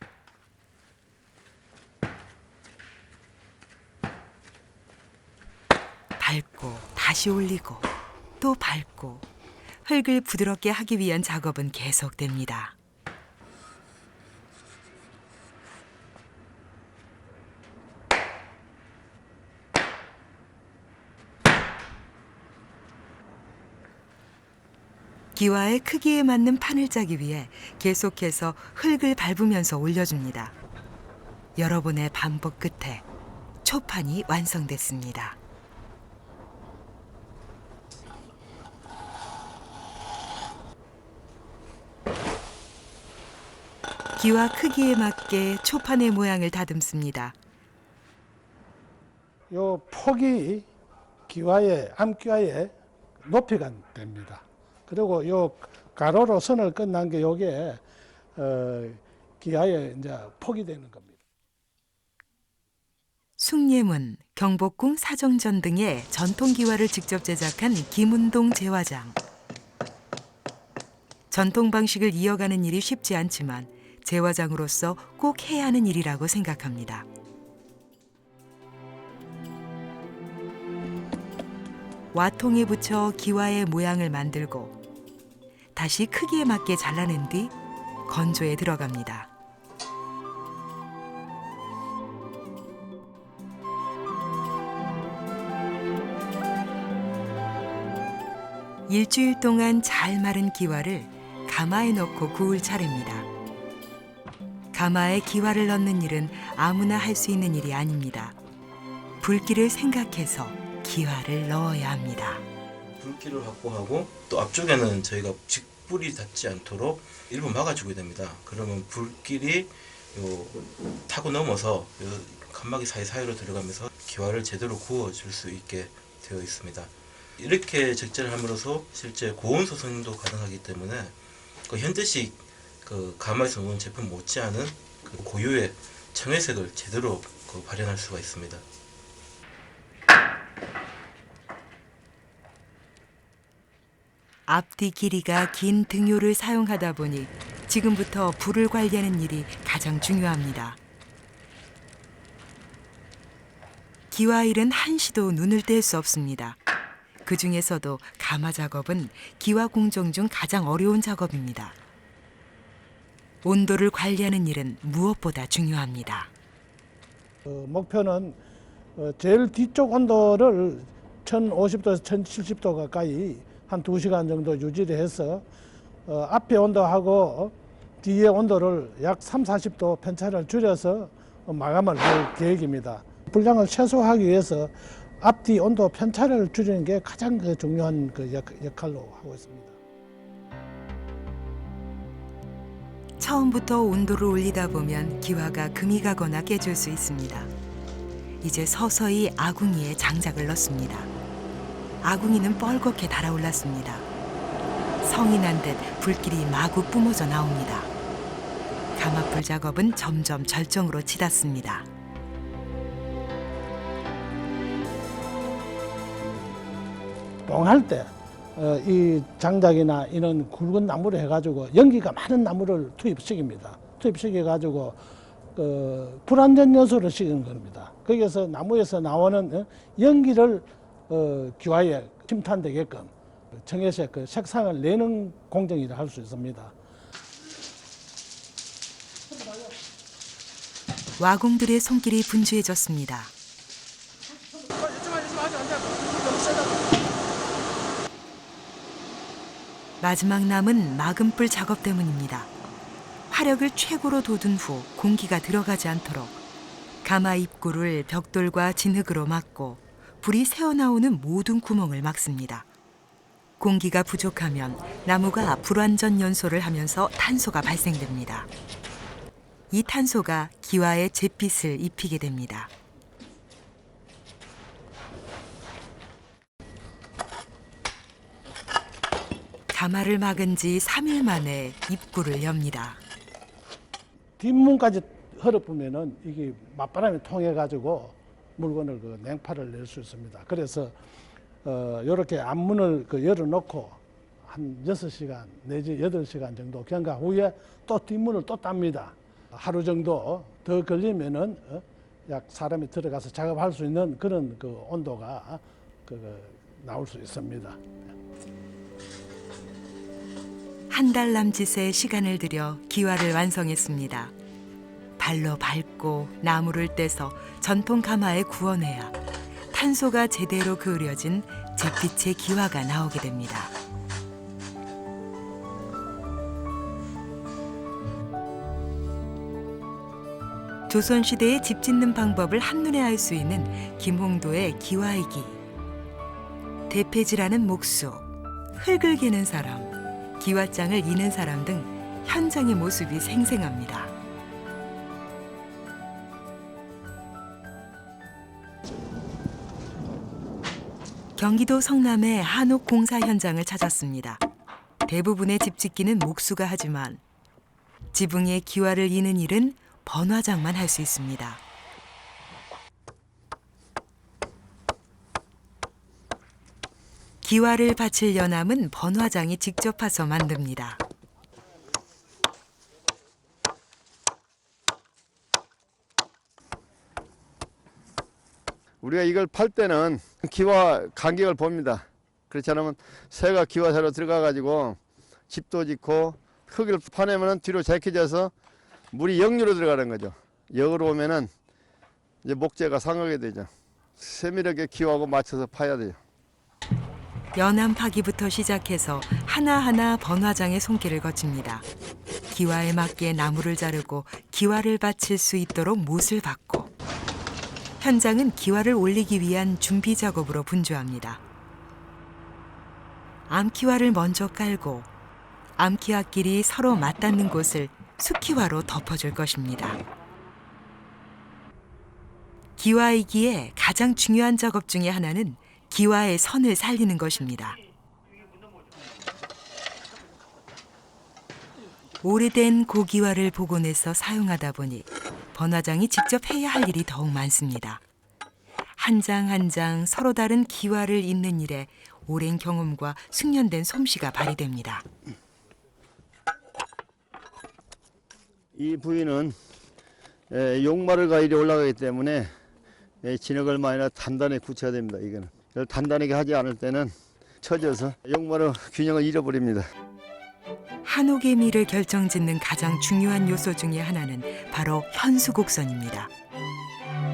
밟고 다시 올리고 또 밟고 흙을 부드럽게 하기 위한 작업은 계속됩니다. 기와의 크기에 맞는 판을 짜기 위해 계속해서 흙을 밟으면서 올려줍니다. 여러 번의 반복 끝에 초판이 완성됐습니다. 기와 크기에 맞게 초판의 모양을 다듬습니다. 요 폭이 기와의 암기와의 높이가 됩니다. 그리고 요 가로로 선을 끝난 게 요게 기와의 이제 폭이 되는 겁니다. 숭례문, 경복궁, 사정전 등의 전통 기와를 직접 제작한 김운동 제화장. 전통 방식을 이어가는 일이 쉽지 않지만 제화장으로서 꼭 해야 하는 일이라고 생각합니다. 와통에 붙여 기와의 모양을 만들고 다시 크기에 맞게 잘라낸 뒤 건조에 들어갑니다. 일주일 동안 잘 마른 기와를 가마에 넣고 구울 차례입니다. 가마에 기와를 넣는 일은 아무나 할 수 있는 일이 아닙니다. 불길을 생각해서 기와를 넣어야 합니다. 불길을 확보하고 또 앞쪽에는 저희가 직불이 닿지 않도록 일부 막아주게 됩니다. 그러면 불길이 타고 넘어서 칸막이 사이사이로 들어가면서 기와를 제대로 구워줄 수 있게 되어 있습니다. 이렇게 적재를 함으로써 실제 고온소 손님도 가능하기 때문에 현대식 가마에서 나오는 제품 못지않은 고유의 청회색을 제대로 발현할 수가 있습니다. 앞뒤 길이가 긴 등요를 사용하다 보니 지금부터 불을 관리하는 일이 가장 중요합니다. 기와 일은 한시도 눈을 뗄 수 없습니다. 그 중에서도 가마 작업은 기와 공정 중 가장 어려운 작업입니다. 온도를 관리하는 일은 무엇보다 중요합니다. 목표는 제일 뒤쪽 온도를 1050도에서 1070도 가까이 한 2시간 정도 유지를 해서 앞에 온도하고 뒤에 온도를 약 30-40도 편차를 줄여서 마감을 할 계획입니다. 불량을 최소화하기 위해서 앞뒤 온도 편차를 줄이는 게 가장 중요한 역할로 하고 있습니다. 처음부터 온도를 올리다 보면 기와가 금이 가거나 깨질 수 있습니다. 이제 서서히 아궁이에 장작을 넣습니다. 아궁이는 뻘겋게 달아올랐습니다. 성이 난 듯 불길이 마구 뿜어져 나옵니다. 가마불 작업은 점점 절정으로 치닫습니다. 뽕할 때 이 장작이나 이런 굵은 나무를 해가지고 연기가 많은 나무를 투입시킵니다. 투입시켜가지고 불안전 요소를 시키는 겁니다. 거기에서 나무에서 나오는 연기를 기와에 침탄되게끔 청회색 색상을 내는 공정이라 할 수 있습니다. 와공들의 손길이 분주해졌습니다. 마지막 남은 막음불 작업 때문입니다. 화력을 최고로 돋운 후 공기가 들어가지 않도록 가마 입구를 벽돌과 진흙으로 막고 불이 새어나오는 모든 구멍을 막습니다. 공기가 부족하면 나무가 불완전 연소를 하면서 탄소가 발생됩니다. 이 탄소가 기와에 잿빛을 입히게 됩니다. 가마를 막은 지 3일 만에 입구를 엽니다. 뒷문까지 헐어보면은 이게 맞바람이 통해 가지고 물건을 냉파를 낼 수 있습니다. 그래서 이렇게 앞문을 열어놓고 한 6시간 내지 8시간 정도 경과 후에 또 뒷문을 또 땁니다. 하루 정도 더 걸리면은 약 사람이 들어가서 작업할 수 있는 그런 온도가 나올 수 있습니다. 한 달 남짓의 시간을 들여 기와를 완성했습니다. 발로 밟고 나무를 떼서 전통 가마에 구워내야 탄소가 제대로 그을려진 잿빛의 기와가 나오게 됩니다. 조선시대의 집 짓는 방법을 한눈에 알 수 있는 김홍도의 기와이기. 대패질하는 목수, 흙을 개는 사람, 기와장을 이는 사람 등 현장의 모습이 생생합니다. 경기도 성남의 한옥 공사 현장을 찾았습니다. 대부분의 집짓기는 목수가 하지만 지붕에 기와를 이는 일은 번화장만 할 수 있습니다. 기와를 받칠 연암은 번화장이 직접 파서 만듭니다. 우리가 이걸 팔 때는 기와 간격을 봅니다. 그렇지 않으면 새가 기와 사이로 들어가 가지고 집도 짓고 흙을 파내면은 뒤로 제껴져서 물이 역류로 들어가는 거죠. 역으로 오면은 이제 목재가 상하게 되죠. 세밀하게 기와하고 맞춰서 파야 돼요. 연암 파기부터 시작해서 하나하나 번화장의 손길을 거칩니다. 기와에 맞게 나무를 자르고 기와를 받칠 수 있도록 못을 박고 현장은 기와를 올리기 위한 준비 작업으로 분주합니다. 암기와를 먼저 깔고 암기와끼리 서로 맞닿는 곳을 수기와로 덮어줄 것입니다. 기와이기에 가장 중요한 작업 중에 하나는 기와의 선을 살리는 것입니다. 오래된 고기와를 복원해서 사용하다 보니 번화장이 직접 해야 할 일이 더욱 많습니다. 한 장 한 장 서로 다른 기와를 잇는 일에 오랜 경험과 숙련된 솜씨가 발휘됩니다. 이 부위는 용마를 가일이 올라가기 때문에 진흙을 많이 단단히 굳혀야 됩니다. 이거는 단단하게 하지 않을 때는 처져서 용마로 균형을 잃어버립니다. 한옥의 미를 결정짓는 가장 중요한 요소 중에 하나는 바로 현수곡선입니다.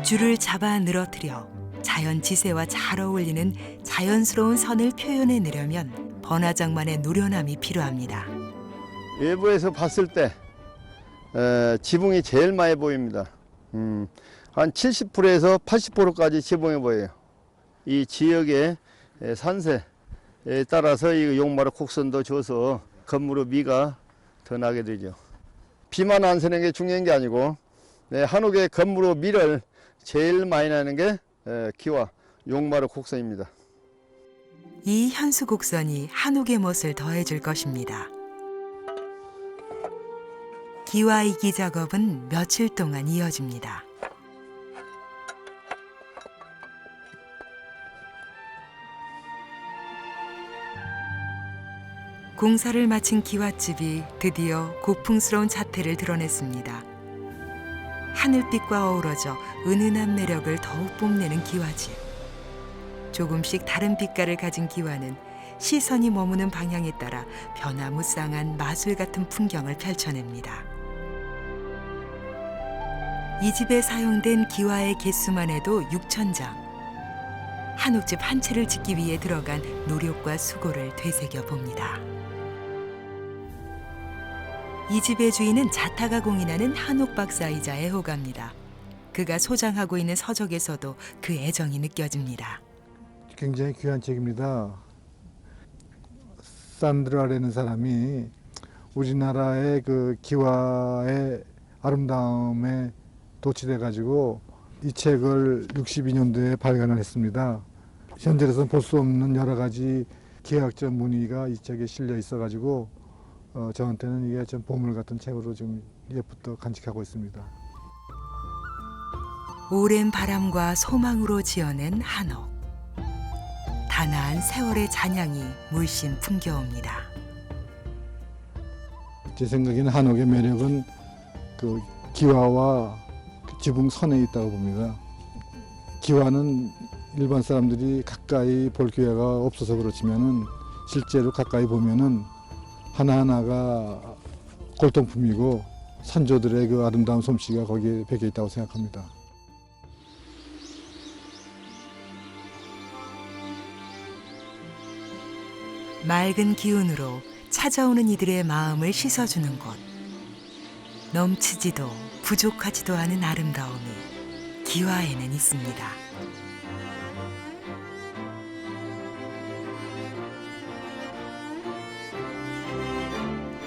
줄을 잡아 늘어뜨려 자연 지세와 잘 어울리는 자연스러운 선을 표현해내려면 번화장만의 노련함이 필요합니다. 외부에서 봤을 때 지붕이 제일 많이 보입니다. 한 70%에서 80%까지 지붕이 보여요. 이 지역의 산세에 따라서 이 용마루 곡선도 줘서 건물의 미가 더 나게 되죠. 비만 안 새는 게 중요한 게 아니고 한옥의 건물의 미를 제일 많이 나는 게 기와 용마루 곡선입니다. 이 현수곡선이 한옥의 멋을 더해줄 것입니다. 기와이기 작업은 며칠 동안 이어집니다. 공사를 마친 기와집이 드디어 고풍스러운 자태를 드러냈습니다. 하늘빛과 어우러져 은은한 매력을 더욱 뽐내는 기와집. 조금씩 다른 빛깔을 가진 기와는 시선이 머무는 방향에 따라 변화무쌍한 마술 같은 풍경을 펼쳐냅니다. 이 집에 사용된 기와의 개수만 해도 6,000장. 한옥집 한 채를 짓기 위해 들어간 노력과 수고를 되새겨 봅니다. 이 집의 주인은 자타가 공인하는 한옥 박사이자 애호가입니다. 그가 소장하고 있는 서적에서도 그 애정이 느껴집니다. 굉장히 귀한 책입니다. 산드라라는 사람이 우리나라의 그 기와의 아름다움에 도취돼 가지고 이 책을 62년도에 발간을 했습니다. 현재로서는 볼 수 없는 여러 가지 기하학적 문의가 이 책에 실려 있어 가지고 저한테는 이게 좀 보물 같은 책으로 좀 예부터 간직하고 있습니다. 오랜 바람과 소망으로 지어낸 한옥. 단아한 세월의 잔향이 물씬 풍겨옵니다. 제 생각에는 한옥의 매력은 그 기와와 지붕 선에 있다고 봅니다. 기와는 일반 사람들이 가까이 볼 기회가 없어서 그렇지만은 실제로 가까이 보면은 하나하나가 골동품이고 선조들의 그 아름다운 솜씨가 거기에 배겨 있다고 생각합니다. 맑은 기운으로 찾아오는 이들의 마음을 씻어주는 곳. 넘치지도 부족하지도 않은 아름다움이 기와에는 있습니다.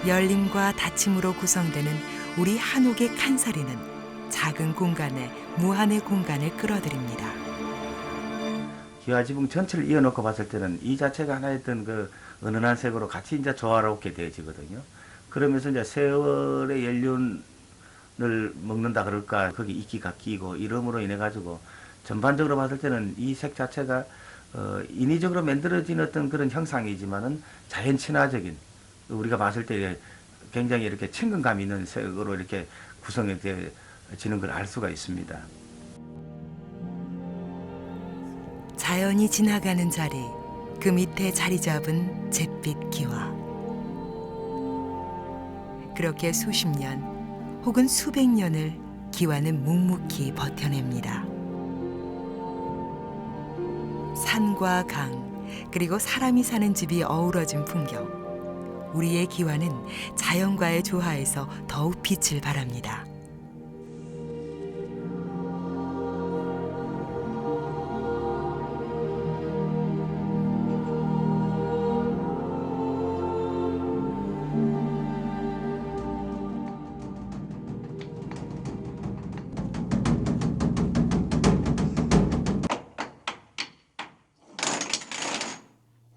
열림과 닫힘으로 구성되는 우리 한옥의 칸사리는 작은 공간에 무한의 공간을 끌어들입니다. 기와지붕 전체를 이어놓고 봤을 때는 이 자체가 하나의 어떤 그 은은한 색으로 같이 이제 조화롭게 되어지거든요. 그러면서 이제 세월의 연륜을 먹는다 그럴까, 거기 이끼가 끼고 이름으로 인해 가지고 전반적으로 봤을 때는 이 색 자체가 인위적으로 만들어진 어떤 그런 형상이지만은 자연 친화적인, 우리가 봤을 때 굉장히 이렇게 친근감 있는 색으로 이렇게 구성이 되어지는 걸 알 수가 있습니다. 자연이 지나가는 자리, 그 밑에 자리 잡은 잿빛 기와. 그렇게 수십 년 혹은 수백 년을 기와는 묵묵히 버텨냅니다. 산과 강, 그리고 사람이 사는 집이 어우러진 풍경. 우리의 기와는 자연과의 조화에서 더욱 빛을 발합니다.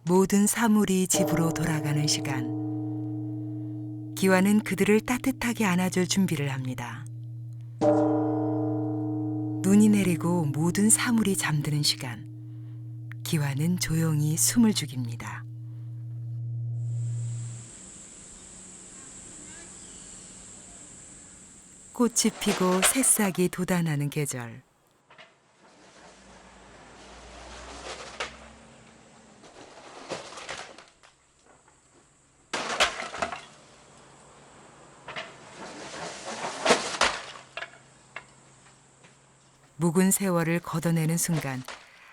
모든 사물이 집으로 돌아가는 시간. 기와는 그들을 따뜻하게 안아줄 준비를 합니다. 눈이 내리고 모든 사물이 잠드는 시간. 기와는 조용히 숨을 죽입니다. 꽃이 피고 새싹이 돋아나는 계절. 묵은 세월을 걷어내는 순간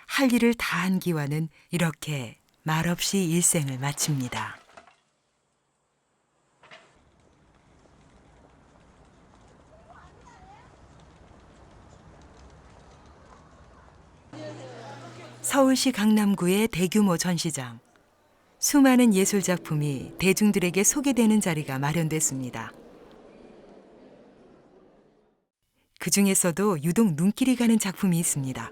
할 일을 다한 기와는 이렇게 말없이 일생을 마칩니다. 서울시 강남구의 대규모 전시장. 수많은 예술작품이 대중들에게 소개되는 자리가 마련됐습니다. 그 중에서도 유독 눈길이 가는 작품이 있습니다.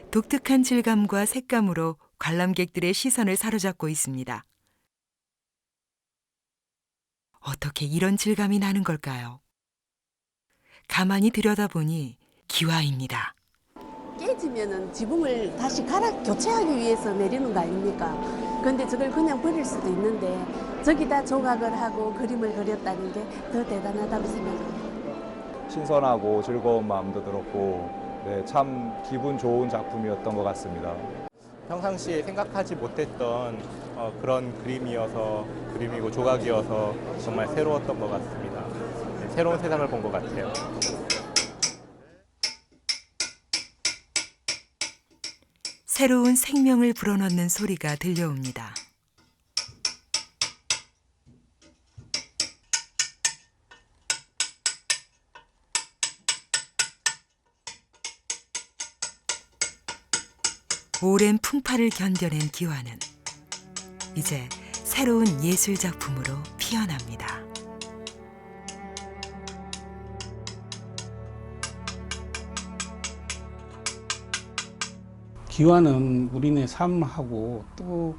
독특한 질감과 색감으로 관람객들의 시선을 사로잡고 있습니다. 어떻게 이런 질감이 나는 걸까요? 가만히 들여다보니 기와입니다. 깨지면은 지붕을 다시 교체하기 위해서 내리는 거 아닙니까? 그런데 저걸 그냥 버릴 수도 있는데 저기다 조각을 하고 그림을 그렸다는 게 더 대단하다고 생각합니다. 신선하고 즐거운 마음도 들었고, 네, 참 기분 좋은 작품이었던 것 같습니다. 평상시에 생각하지 못했던 그런 그림이고 조각이어서 정말 새로웠던 것 같습니다. 네, 새로운 세상을 본 것 같아요. 새로운 생명을 불어넣는 소리가 들려옵니다. 오랜 풍파를 견뎌낸 기와는 이제 새로운 예술 작품으로 피어납니다. 기와는 우리네 삶하고 또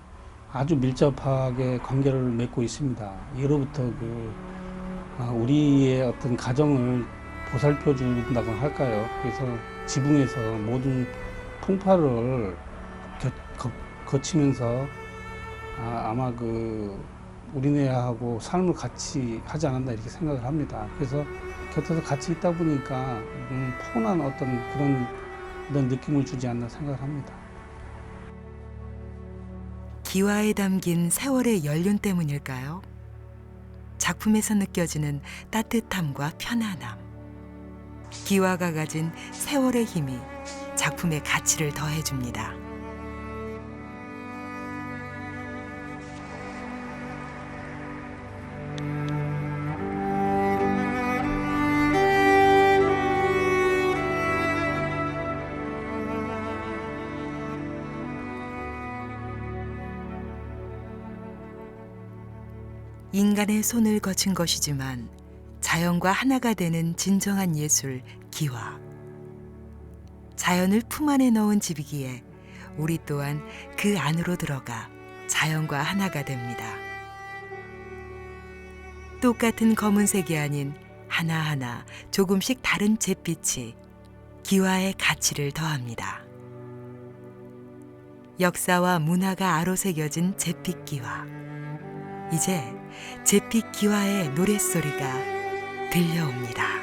아주 밀접하게 관계를 맺고 있습니다. 예로부터 우리의 어떤 가정을 보살펴 준다고 할까요? 그래서 지붕에서 모든 풍파를 거치면서 아마 우리네하고 삶을 같이 하지 않았나 이렇게 생각을 합니다. 그래서 곁에서 같이 있다 보니까 포근한 어떤 그런 느낌을 주지 않나 생각을 합니다. 기와에 담긴 세월의 연륜 때문일까요? 작품에서 느껴지는 따뜻함과 편안함. 기와가 가진 세월의 힘이 작품의 가치를 더해줍니다. 인간의 손을 거친 것이지만 자연과 하나가 되는 진정한 예술, 기와. 자연을 품 안에 넣은 집이기에 우리 또한 그 안으로 들어가 자연과 하나가 됩니다. 똑같은 검은색이 아닌 하나하나 조금씩 다른 잿빛이 기와의 가치를 더합니다. 역사와 문화가 아로새겨진 잿빛 기와. 이제 잿빛 기와의 노랫소리가 들려옵니다.